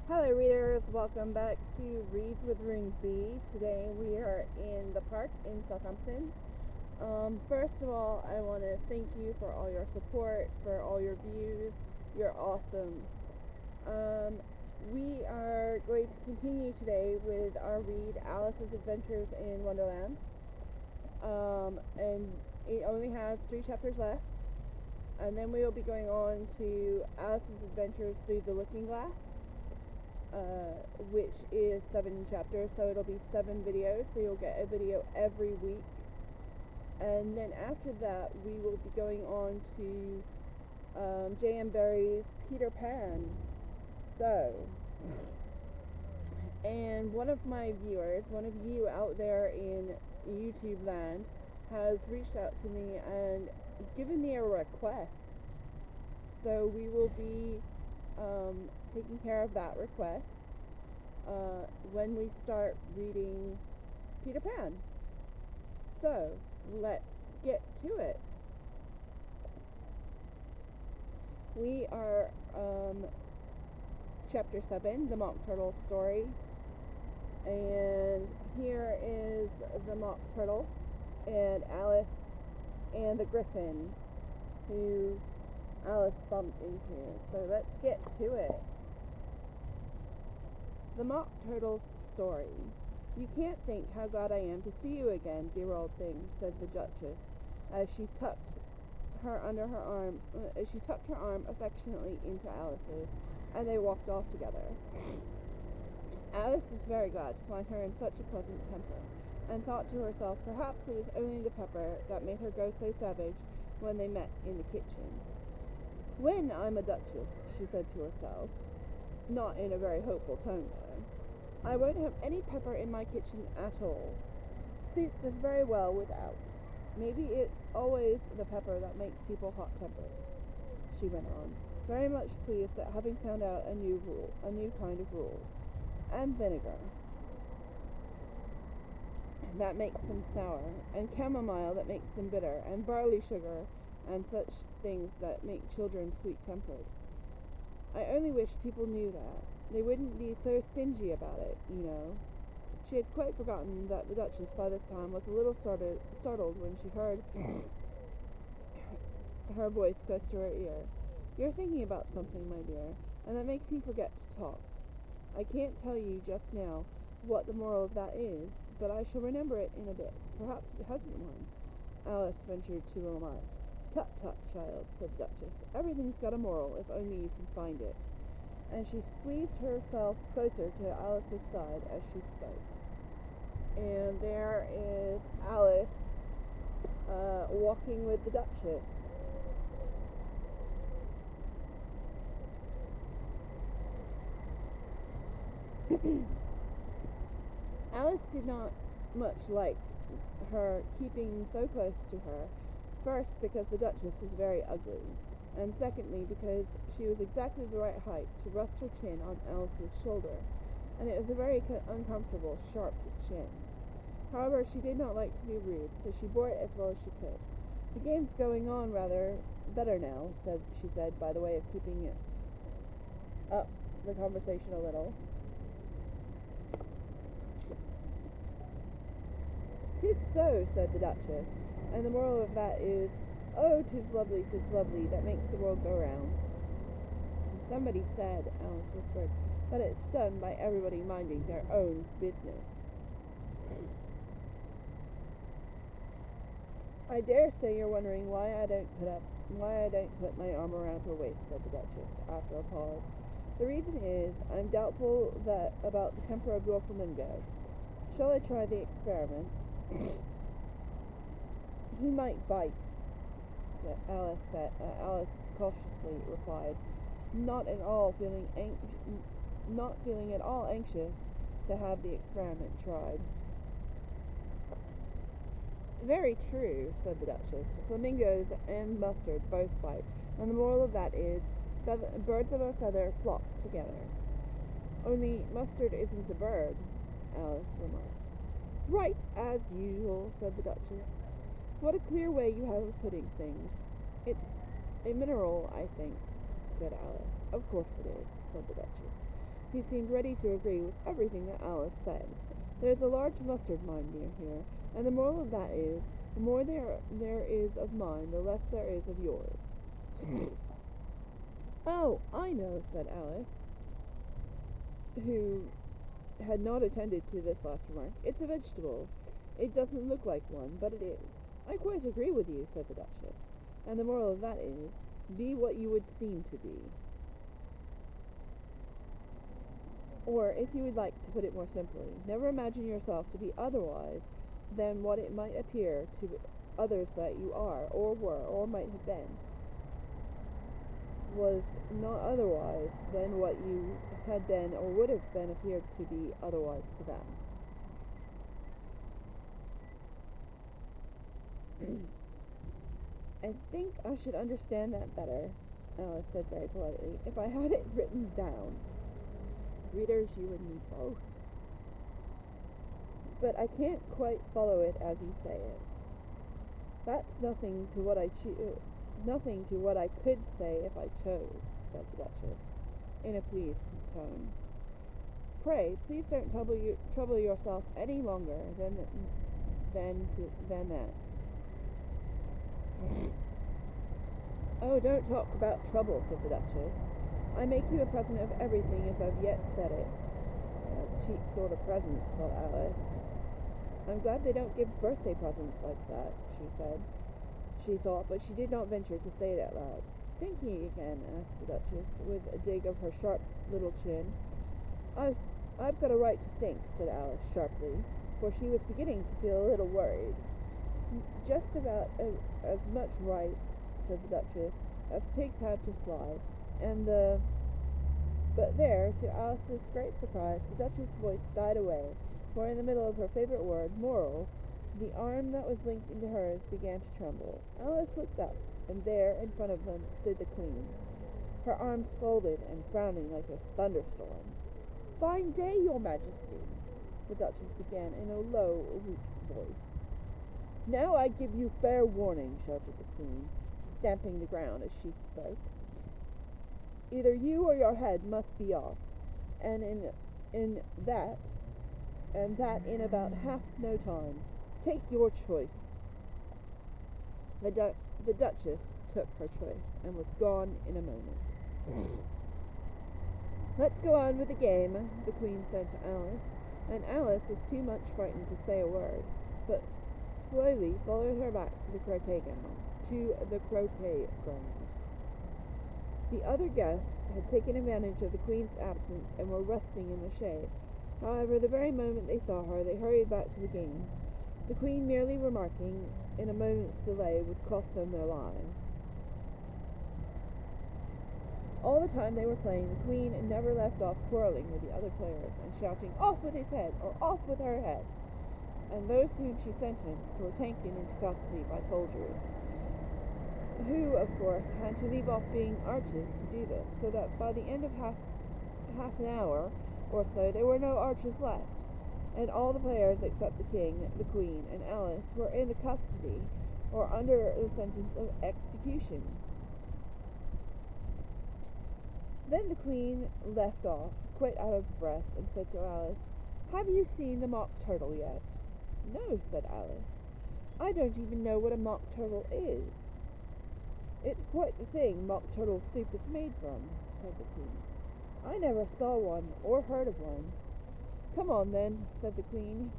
Hello, readers. Welcome back to Reads with Rune B. Today we are in the park in Southampton. First of all, I want to thank you for all your support, for all your views. You're awesome. We are going to continue today with our read Alice's Adventures in Wonderland. And it only has 3 chapters left. And then we will be going on to Alice's Adventures Through the Looking Glass. Which is 7 chapters, so it'll be 7 videos, so you'll get a video every week. And then after that, we will be going on to J.M. Barrie's Peter Pan. So, and one of my viewers, one of you out there in YouTube land, has reached out to me and given me a request. So we will be taking care of that request when we start reading Peter Pan. So let's get to it. We are chapter 7, the Mock Turtle story. And here is the Mock Turtle and Alice and the Griffin who Alice bumped into. So let's get to it. The Mock Turtle's story. "You can't think how glad I am to see you again, dear old thing," said the Duchess, as she tucked her arm affectionately into Alice's, and they walked off together. Alice was very glad to find her in such a pleasant temper, and thought to herself, perhaps it is only the pepper that made her go so savage when they met in the kitchen. "When I'm a duchess," she said to herself, not in a very hopeful tone though, "I won't have any pepper in my kitchen at all. Soup does very well without. Maybe it's always the pepper that makes people hot-tempered," she went on, very much pleased at having found out a new kind of rule. "And vinegar. That makes them sour, and chamomile that makes them bitter, and barley sugar, and such things that make children sweet-tempered. I only wish people knew that. They wouldn't be so stingy about it, you know." She had quite forgotten that the Duchess by this time was a little startled when she heard her voice close to her ear. "You're thinking about something, my dear, and that makes you forget to talk. I can't tell you just now what the moral of that is, but I shall remember it in a bit. Perhaps it hasn't one," Alice ventured to remark. "Tut, tut, child," said the Duchess. "Everything's got a moral, if only you can find it." And she squeezed herself closer to Alice's side as she spoke. And there is Alice walking with the Duchess. Alice did not much like her keeping so close to her, first because the Duchess was very ugly, and secondly because she was exactly the right height to rest her chin on Alice's shoulder, and it was a very uncomfortable, sharp chin. However, she did not like to be rude, so she bore it as well as she could. "The game's going on rather better now," she said, by the way of keeping it up the conversation a little. "'Tis so," said the Duchess, "and the moral of that is, oh, 'tis lovely, that makes the world go round." "Somebody said," Alice whispered, "that it's done by everybody minding their own business." "I dare say you're wondering why I don't put my arm around her waist," said the Duchess, after a pause. "The reason is, I'm doubtful about the temper of your flamingo. Shall I try the experiment?" "He might bite," Alice cautiously replied, not feeling at all anxious to have the experiment tried. "Very true," said the Duchess. "Flamingos and mustard both bite, and the moral of that is, birds of a feather flock together." "Only mustard isn't a bird," Alice remarked. "Right, as usual," said the Duchess. "What a clear way you have of putting things. It's a mineral, I think," said Alice. "Of course it is," said the Duchess. He seemed ready to agree with everything that Alice said. "There's a large mustard mine near here, and the moral of that is, the more there is of mine, the less there is of yours." "Oh, I know," said Alice, who had not attended to this last remark. "It's a vegetable. It doesn't look like one, but it is." "I quite agree with you," said the Duchess. "And the moral of that is, be what you would seem to be." Or, if you would like to put it more simply, never imagine yourself to be otherwise than what it might appear to others that you are, or were, or might have been. Was not otherwise than what you had been or would have been appeared to be otherwise to them. "I think I should understand that better," Alice said very politely, "if I had it written down. Readers, you and me both. But I can't quite follow it as you say it." "That's nothing to what I could say if I chose," said the Duchess, in a pleased tone. "Pray, please don't trouble yourself any longer than that." "Oh, don't talk about trouble," said the Duchess. "I make you a present of everything as I've yet said it." "A cheap sort of present," thought Alice. "I'm glad they don't give birthday presents like that," she thought, but she did not venture to say it out loud. "Thinking again?" asked the Duchess, with a dig of her sharp little chin. I've got a right to think," said Alice sharply, for she was beginning to feel a little worried. "Just about as much right," said the Duchess, "as pigs have to fly, and the—" But there, to Alice's great surprise, the Duchess's voice died away, for in the middle of her favourite word, moral, the arm that was linked into hers began to tremble. Alice looked up, and there, in front of them, stood the Queen, her arms folded and frowning like a thunderstorm. "Fine day, your Majesty," the Duchess began in a low, weak voice. "Now I give you fair warning," shouted the Queen, stamping the ground as she spoke. "Either you or your head must be off, and that in about half no time. Take your choice." The Duchess took her choice, and was gone in a moment. "Let's go on with the game," the Queen said to Alice, and Alice was too much frightened to say a word, but slowly followed her back to the croquet ground. The other guests had taken advantage of the Queen's absence and were resting in the shade. However, the very moment they saw her, they hurried back to the game, the Queen merely remarking in a moment's delay would cost them their lives. All the time they were playing, the Queen never left off quarrelling with the other players and shouting, "Off with his head!" or "Off with her head!" And those whom she sentenced were taken into custody by soldiers, who, of course, had to leave off being archers to do this, so that by the end of half an hour or so there were no archers left, and all the players except the King, the Queen, and Alice were in the custody or under the sentence of execution. Then the Queen left off, quite out of breath, and said to Alice, "Have you seen the mock turtle yet?" "No," said Alice. "I don't even know what a mock turtle is." "It's quite the thing mock turtle soup is made from," said the Queen. "I never saw one, or heard of one." "Come on, then," said the Queen,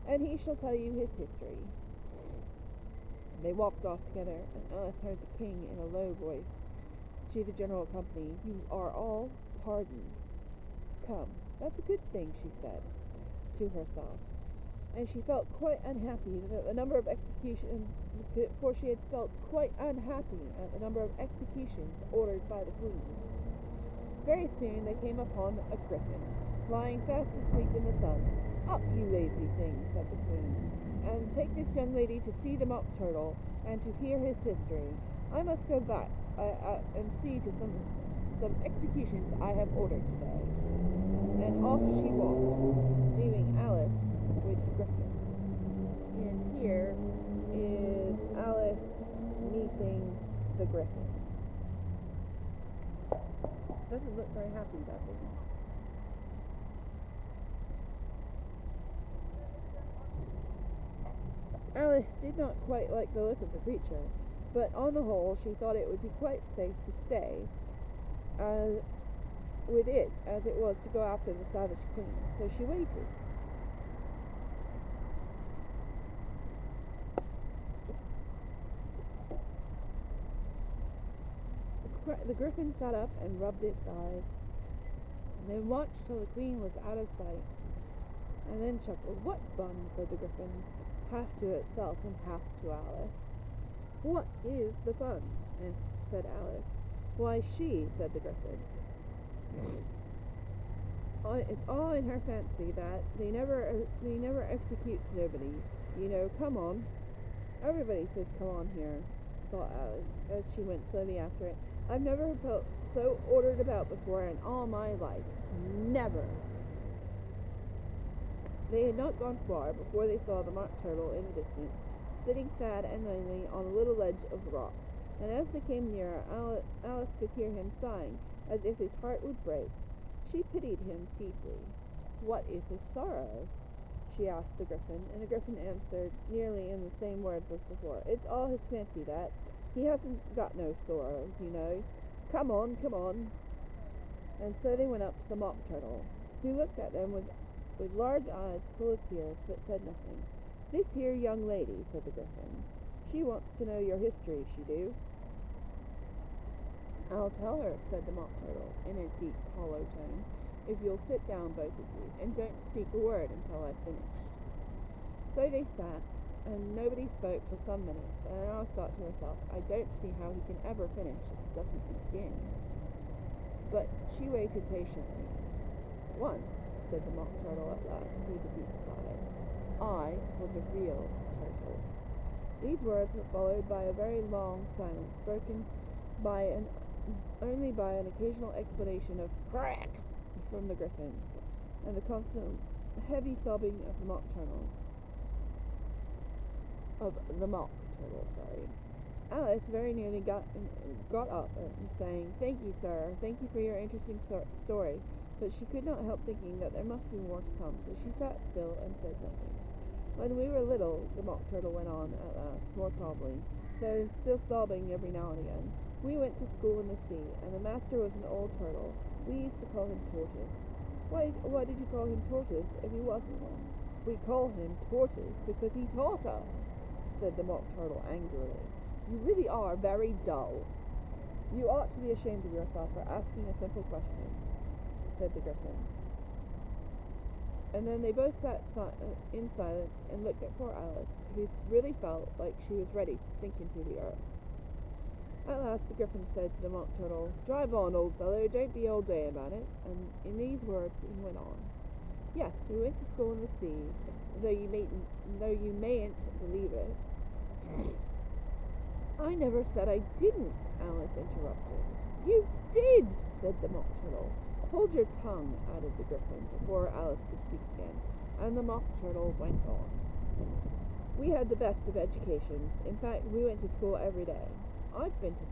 "and he shall tell you his history." They walked off together, and Alice heard the King in a low voice to the general company, "You are all pardoned." "Come, that's a good thing," she said to herself, and she felt quite unhappy that the number of executions, for she had felt quite unhappy at the number of executions ordered by the Queen. Very soon they came upon a griffin, lying fast asleep in the sun. "Up, you lazy thing," said the Queen, "and take this young lady to see the mock turtle, and to hear his history. I must go back and see to some executions I have ordered today." And off she walked, leaving Alice with the griffin. And here is Alice meeting the griffin. Doesn't look very happy, does he? Alice did not quite like the look of the creature, but on the whole she thought it would be quite safe to stay with it as it was to go after the savage queen, so she waited. The griffin sat up and rubbed its eyes, and then watched till the queen was out of sight, and then chuckled. "What fun," said the griffin, half to itself and half to Alice. "What is the fun?" said Alice. "Why, she," said the griffin. "It's all in her fancy that they never executes nobody. You know, come on." "Everybody says come on here," thought Alice, as she went slowly after it. "I've never felt so ordered about before in all my life. Never." They had not gone far before they saw the Mock Turtle in the distance, sitting sad and lonely on a little ledge of rock, and as they came nearer, Alice could hear him sighing, as if his heart would break. She pitied him deeply. "What is his sorrow?" she asked the griffin, and the griffin answered, nearly in the same words as before, "It's all his fancy, that. He hasn't got no sorrow, you know. Come on, come on." And so they went up to the Mock Turtle, who looked at them with large eyes full of tears, but said nothing. "This here young lady," said the griffin, "she wants to know your history, she do." "I'll tell her," said the Mock Turtle, in a deep, hollow tone, "if you'll sit down, both of you, and don't speak a word until I've finished." So they sat, and nobody spoke for some minutes, and Alice thought to herself, "I don't see how he can ever finish if he doesn't begin." But she waited patiently. "Once," said the Mock Turtle at last, with a deep sigh, "I was a real turtle." These words were followed by a very long silence, broken only by an occasional exclamation of "crack" from the griffin, and the constant heavy sobbing of the Mock Turtle. Alice very nearly got up and saying, "Thank you, sir, thank you for your interesting story," but she could not help thinking that there must be more to come, so she sat still and said nothing. "When we were little," the Mock Turtle went on at last, more calmly, though still sobbing every now and again, "we went to school in the sea, and the master was an old turtle. We used to call him Tortoise." Why did you call him Tortoise if he wasn't one?" "We call him Tortoise because he taught us," said the Mock Turtle angrily. "You really are very dull." "You ought to be ashamed of yourself for asking a simple question," said the griffin. And then they both sat in silence and looked at poor Alice, who really felt like she was ready to sink into the earth. At last the griffin said to the Mock Turtle, "Drive on, old fellow, don't be all day about it." And in these words he went on. "Yes, we went to school in the sea, though you mayn't believe it." "I never said I didn't," Alice interrupted. "You did," said the Mock Turtle. "Hold your tongue," added the griffin, before Alice could speak again, and the Mock Turtle went on. "We had the best of educations. In fact, we went to school every day." I've been to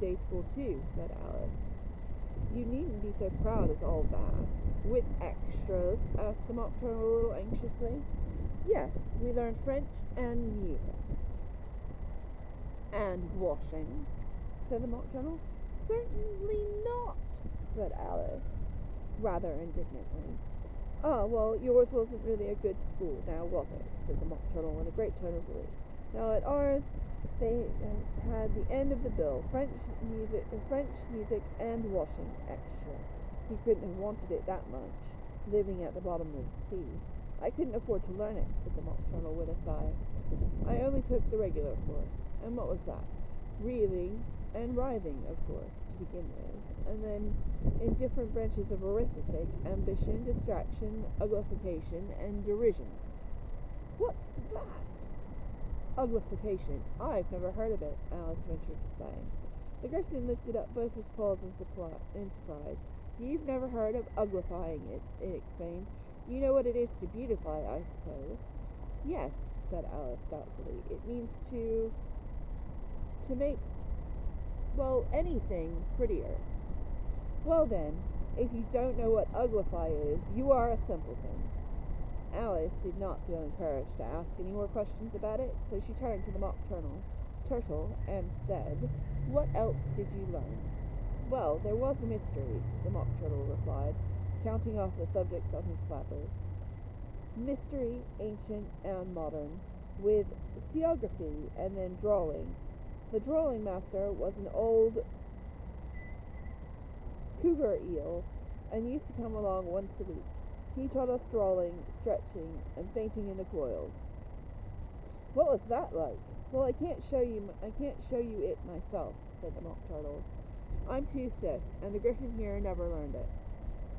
day school too," said Alice. "You needn't be so proud as all that." "With extras?" asked the Mock Turtle a little anxiously. "Yes, we learned French and music." "And washing?" said the Mock Turtle. "Certainly not," said Alice, rather indignantly. "Ah, well, yours wasn't really a good school, now was it?" said the Mock Turtle in a great tone of relief. "Now at ours they had the end of the bill, French music and washing extra. You couldn't have wanted it that much, living at the bottom of the sea." "I couldn't afford to learn it," said the Mock Turtle with a sigh. "I only took the regular course." "And what was that?" "Reading and writing, of course, to begin with, and then in different branches of arithmetic, ambition, distraction, uglification, and derision." "What's that?" "Uglification? I've never heard of it," Alice ventured to say. The griffin lifted up both his paws in surprise. "You've never heard of uglifying it?" it exclaimed. "You know what it is to beautify, I suppose?" "Yes," said Alice doubtfully. "It means to make, well, anything prettier." "Well then, if you don't know what uglify is, you are a simpleton." Alice did not feel encouraged to ask any more questions about it, so she turned to the Turtle and said, "What else did you learn?" "Well, there was a mystery," the Mock Turtle replied, counting off the subjects on his flappers. "Mystery, ancient and modern, with seography and then drawing. The drawing master was an old cougar eel and used to come along once a week. He taught us drawing, stretching, and fainting in the coils." "What was that like?" "Well, I can't show you it myself," said the Mock Turtle. "I'm too stiff, and the Gryphon here never learned it."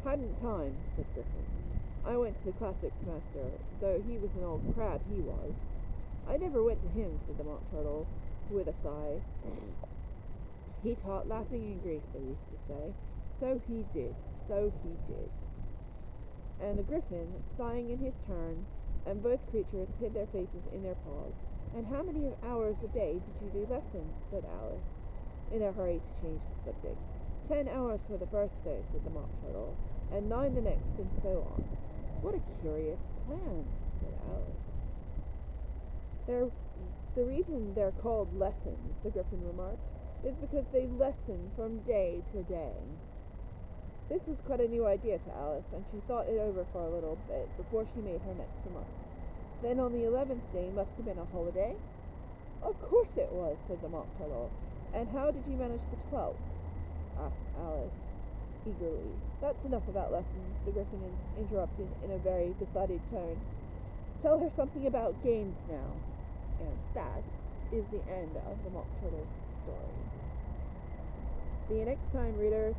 "Hadn't time," said Gryphon. "I went to the classics master, though he was an old crab, he was." "I never went to him," said the Mock Turtle, with a sigh. "He taught laughing and grief," they used to say. "So he did, so he did." And the Gryphon, sighing in his turn, and both creatures hid their faces in their paws. "And how many hours a day did you do lessons?" said Alice, in a hurry to change the subject. 10 hours for the first day," said the Mock Turtle, "and 9 the next, and so on." "What a curious plan," said Alice. The reason they're called lessons," the Gryphon remarked, "is because they lesson from day to day." This was quite a new idea to Alice, and she thought it over for a little bit before she made her next remark. "Then on the 11th day must have been a holiday?" "Of course it was," said the Mock Turtle. "And how did you manage the 12th?" asked Alice eagerly. "That's enough about lessons," the Gryphon interrupted in a very decided tone. "Tell her something about games now." And that is the end of the Mock Turtle's story. See you next time, readers.